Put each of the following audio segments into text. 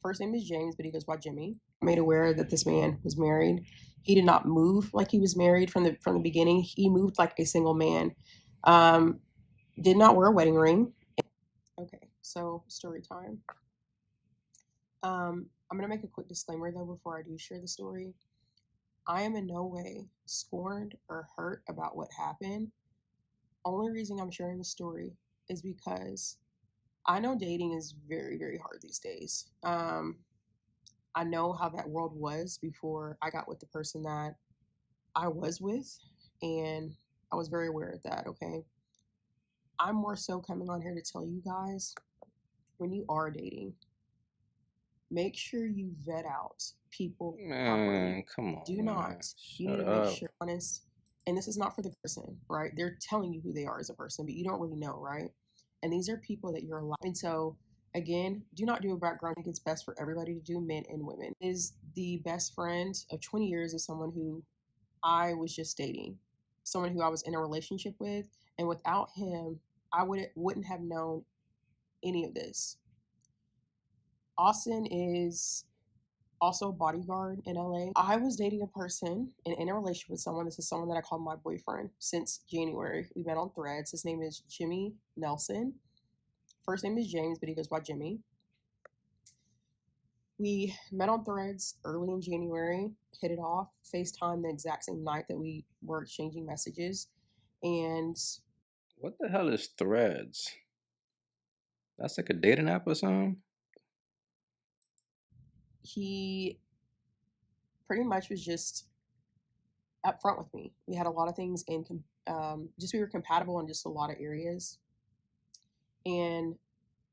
first name is James, but he goes by Jimmy. Made aware that this man was married. He did not move like he was married from the beginning. He moved like a single man. Did not wear a wedding ring. Okay, so story time. I'm gonna make a quick disclaimer though before I do share the story. I am in no way scorned or hurt about what happened. Only reason I'm sharing the story is because I know dating is very, very hard these days. I know how that world was before I got with the person that I was with, and I was very aware of that, okay? I'm more so coming on here to tell you guys, when you are dating, make sure you vet out people properly. Man, come on. Do not. You need to make sure honest. And this is not for the person, right? They're telling you who they are as a person, but you don't really know, right? And these are people that you're alive. And so, again, do not do a background. I think it's best for everybody to do, men and women. Is the best friend of 20 years of someone who I was just dating, someone who I was in a relationship with, and without him, I wouldn't have known any of this. Austin is also a bodyguard in LA. I was dating a person and in a relationship with someone. This is someone that I call my boyfriend since January. We met on Threads. His name is Jimmy Nelson. First name is James, but he goes by Jimmy. We met on Threads early in January, hit it off, FaceTime the exact same night that we were exchanging messages. And what the hell is Threads? That's like a dating app or something? He pretty much was just upfront with me. We had a lot of things in we were compatible in just a lot of areas, and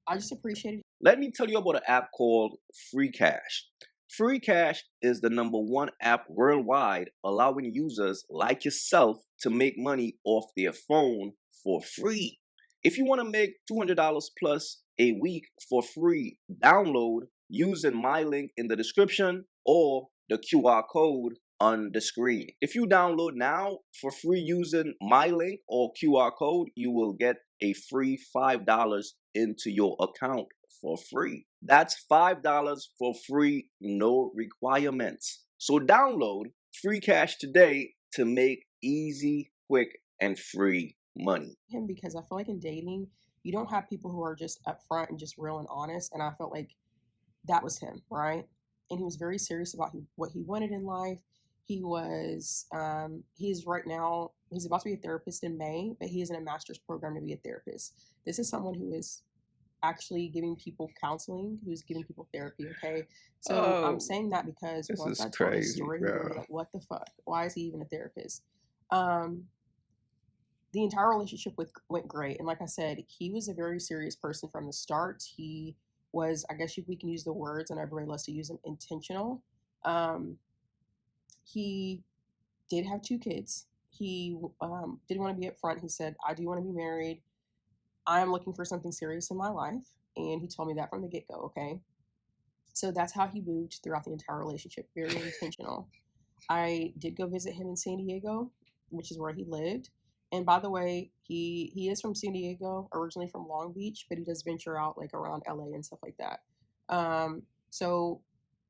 I just appreciated. Let me tell you about an app called Free Cash. Free Cash is the #1 app worldwide, allowing users like yourself to make money off their phone for free. If you want to make $200 plus a week for free, download using my link in the description or the QR code on the screen. If you download now for free using my link or QR code, you will get a free $5 into your account for free. That's $5 for free, no requirements. So download Free Cash today to make easy, quick, and free money. Him, because I feel like in dating, you don't have people who are just upfront and just real and honest, and I felt like that was him, right? And he was very serious about what he wanted in life. He was, he's right now, he's about to be a therapist in May, but he is in a master's program to be a therapist. This is someone who is actually giving people counseling, who's giving people therapy, okay? So I'm saying that because once I told his story, like, what the fuck? Why is he even a therapist? The entire relationship went great. And like I said, he was a very serious person from the start. He was, I guess we can use the words, and everybody loves to use them, intentional. He did have 2 kids. He didn't want to be upfront. He said, I do want to be married. I'm looking for something serious in my life. And he told me that from the get-go, okay? So that's how he moved throughout the entire relationship. Very intentional. I did go visit him in San Diego, which is where he lived. And by the way, he is from San Diego, originally from Long Beach, but he does venture out like around LA and stuff like that. So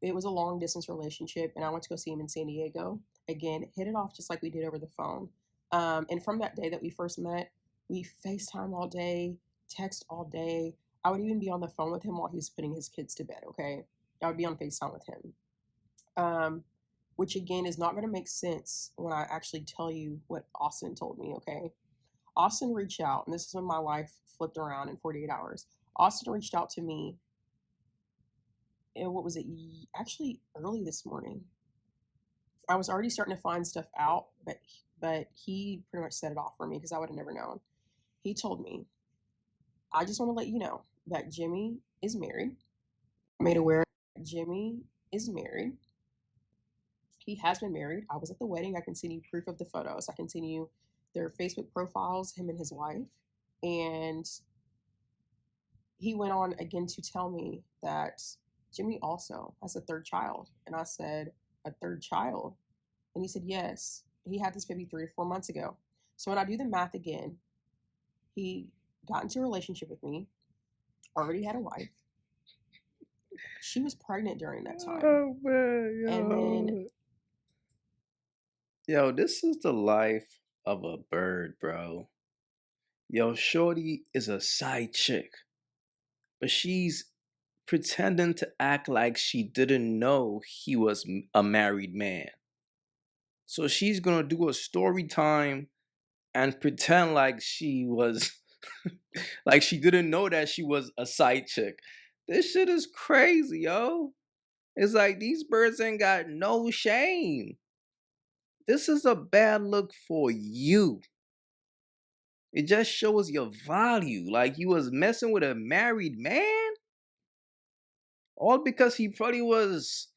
it was a long distance relationship, and I went to go see him in San Diego. Again, hit it off just like we did over the phone. And from that day that we first met, we FaceTime all day, text all day. I would even be on the phone with him while he was putting his kids to bed, okay? I would be on FaceTime with him. Which again is not going to make sense when I actually tell you what Austin told me, okay? Austin reached out, and this is when my life flipped around in 48 hours. Austin reached out to me, and what was it? Actually, early this morning. I was already starting to find stuff out, but he pretty much set it off for me because I would have never known. He told me, I just want to let you know that Jimmy is married. Made aware Jimmy is married. He has been married. I was at the wedding. I can send you proof of the photos. I can send you their Facebook profiles, him and his wife. And he went on again to tell me that Jimmy also has a 3rd child. And I said, a 3rd child? And he said, yes. He had this baby 3 or 4 months ago. So when I do the math again, he got into a relationship with me, already had a wife, She was pregnant during that time. Oh man, And then yo, this is the life of a bird, bro. Yo, Shorty is a side chick, but she's pretending to act like she didn't know he was a married man. So she's gonna do a story time and pretend like she was like she didn't know that she was a side chick. This shit is crazy, yo. It's like these birds ain't got no shame. This is a bad look for you. It just shows your value. Like you was messing with a married man, all because he probably was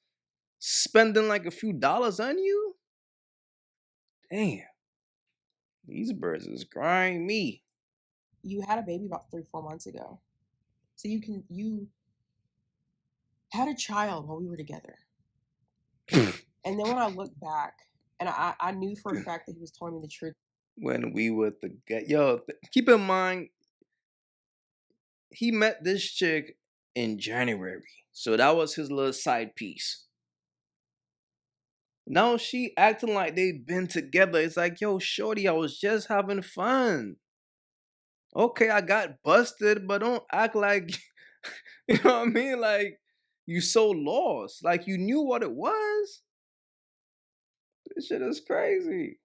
spending like a few dollars on you. Damn, these birds is grimy. you had a baby about 3-4 months ago. So you had a child while we were together. And then when I look back, and I knew for a fact that he was telling me the truth. When we were together, yo, keep in mind he met this chick in January, so that was his little side piece. Now she acting like they've been together. It's like, yo, shorty, I was just having fun. Okay, I got busted, but don't act like you know what I mean? Like you so lost. Like you knew what it was. This shit is crazy.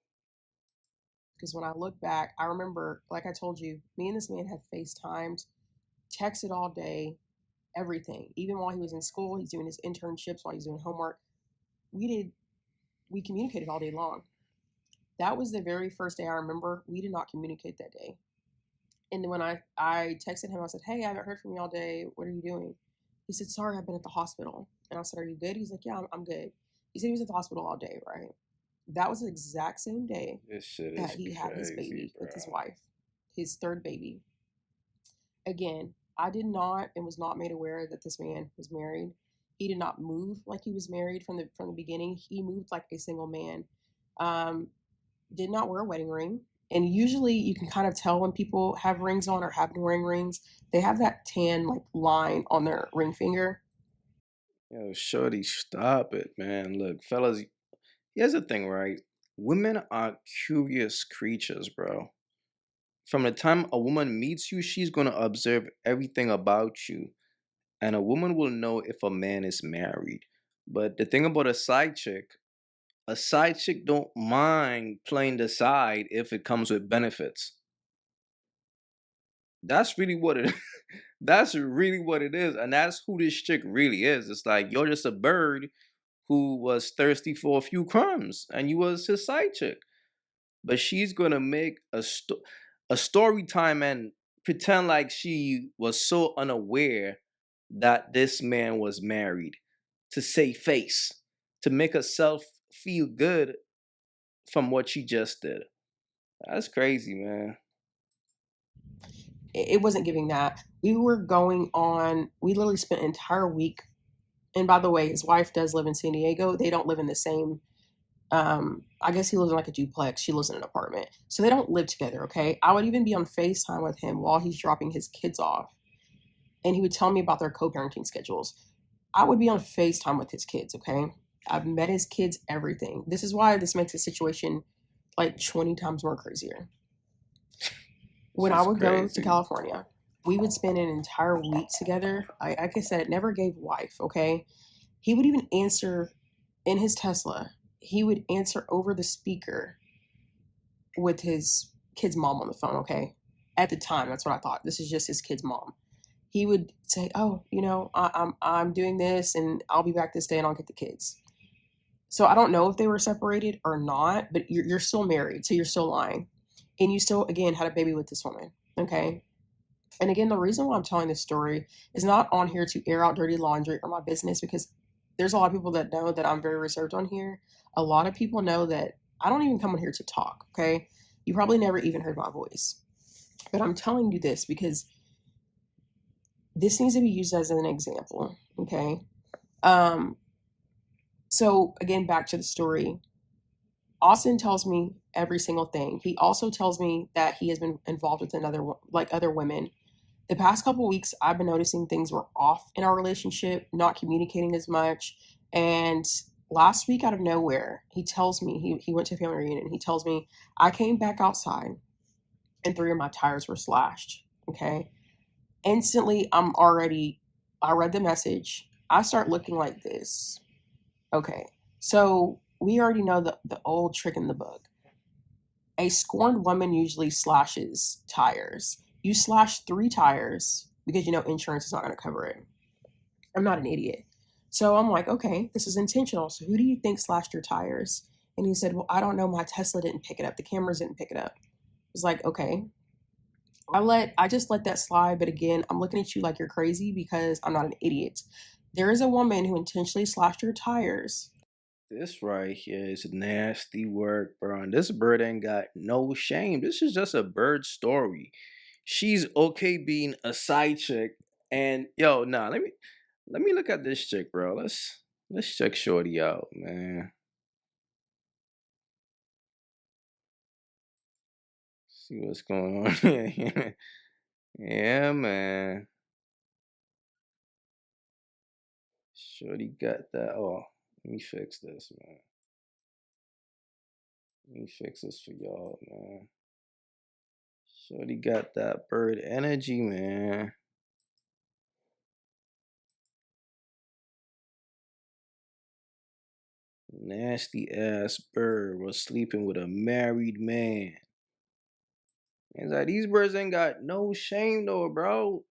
Because when I look back, I remember, like I told you, me and this man had FaceTimed, texted all day, everything. Even while he was in school, he's doing his internships, while he's doing homework. We communicated all day long. That was the very first day I remember we did not communicate that day. And when I texted him, I said, hey, I haven't heard from you all day. What are you doing? He said, sorry, I've been at the hospital. And I said, are you good? He's like, yeah, I'm good. He said he was at the hospital all day, right? That was the exact same day This shit that is he had his crazy, baby bro. with his wife, his third baby. Again, I did not and was not made aware that this man was married. He did not move like he was married from the beginning. He moved like a single man. Did not wear a wedding ring. And usually you can kind of tell when people have rings on or have been wearing rings. They have that tan like line on their ring finger. Yo, shorty, stop it, man. Look, fellas, here's the thing, right? Women are curious creatures, bro. From the time a woman meets you, she's gonna observe everything about you. And a woman will know if a man is married. But the thing about a side chick don't mind playing the side if it comes with benefits. That's really what it that's really what it is. And that's who this chick really is. It's like you're just a bird who was thirsty for a few crumbs and you was his side chick. But she's gonna make a story time and pretend like she was so unaware that this man was married to save face, to make herself feel good from what she just did. That's crazy, man. It wasn't giving that. We literally spent an entire week. And by the way, his wife does live in San Diego. They don't live in the same, I guess he lives in like a duplex. She lives in an apartment. So they don't live together, okay? I would even be on FaceTime with him while he's dropping his kids off. And he would tell me about their co-parenting schedules. I would be on FaceTime with his kids, okay? I've met his kids, everything. This is why this makes the situation like 20 times more crazier. When I would go to California, we would spend an entire week together. Like I said, it never gave wife, okay? He would even answer in his Tesla. He would answer over the speaker with his kid's mom on the phone, okay? At the time, that's what I thought. This is just his kid's mom. He would say, "Oh, I'm doing this, and I'll be back this day, and I'll get the kids." So I don't know if they were separated or not, but you're still married, so you're still lying, and you still again had a baby with this woman, okay? And again, the reason why I'm telling this story is not on here to air out dirty laundry or my business, because there's a lot of people that know that I'm very reserved on here. A lot of people know that I don't even come on here to talk, okay? You probably never even heard my voice. But I'm telling you this because this needs to be used as an example, okay? So again, back to the story. Austin tells me every single thing. He also tells me that he has been involved with other women. The past couple weeks, I've been noticing things were off in our relationship, not communicating as much. And last week, out of nowhere, he tells me he went to a family reunion. He tells me I came back outside and three of my tires were slashed. Okay. Instantly, I read the message. I start looking like this. Okay. So we already know the old trick in the book. A scorned woman usually slashes tires. You slash three tires because you know insurance is not going to cover it. I'm not an idiot. So I'm like, okay, this is intentional. So who do you think slashed your tires? And he said, well, I don't know. My Tesla didn't pick it up. The cameras didn't pick it up. I was like, okay. I just let that slide, but again, I'm looking at you like you're crazy because I'm not an idiot. There is a woman who intentionally slashed her tires. This right here is nasty work, bro. And this bird ain't got no shame. This is just a bird story. She's okay being a side chick. And yo, nah, let me look at this chick, bro. Let's check Shorty out, man. See what's going on here. Yeah, man. Shorty got that. Oh, let me fix this, man. Let me fix this for y'all, man. Shorty got that bird energy, man. Nasty ass bird was sleeping with a married man. It's like these birds ain't got no shame though, bro.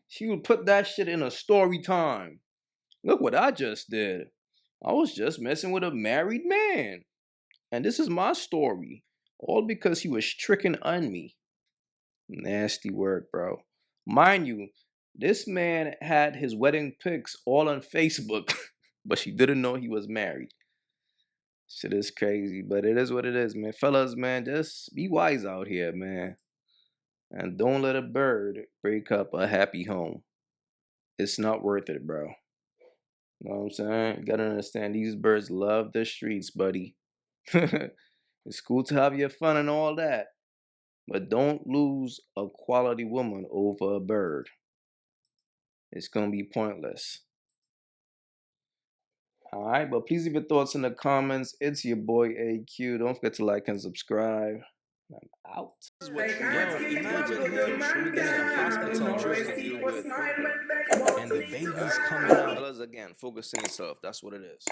She would put that shit in a story time. Look what I just did. I was just messing with a married man. And this is my story. All because he was tricking on me. Nasty work, bro. Mind you, this man had his wedding pics all on Facebook, but she didn't know he was married. Shit is crazy, but it is what it is, man. Fellas, man, just be wise out here, man. And don't let a bird break up a happy home. It's not worth it, bro. You know what I'm saying? You gotta understand, these birds love the streets, buddy. It's cool to have your fun and all that, but don't lose a quality woman over a bird. It's gonna be pointless. Alright, but please leave your thoughts in the comments. It's your boy AyeQ. Don't forget to like and subscribe. I'm out. This is what yo, imagine him being in a hospital dealing with and the baby's coming out. Fellas, again, focus on yourself. That's what it is.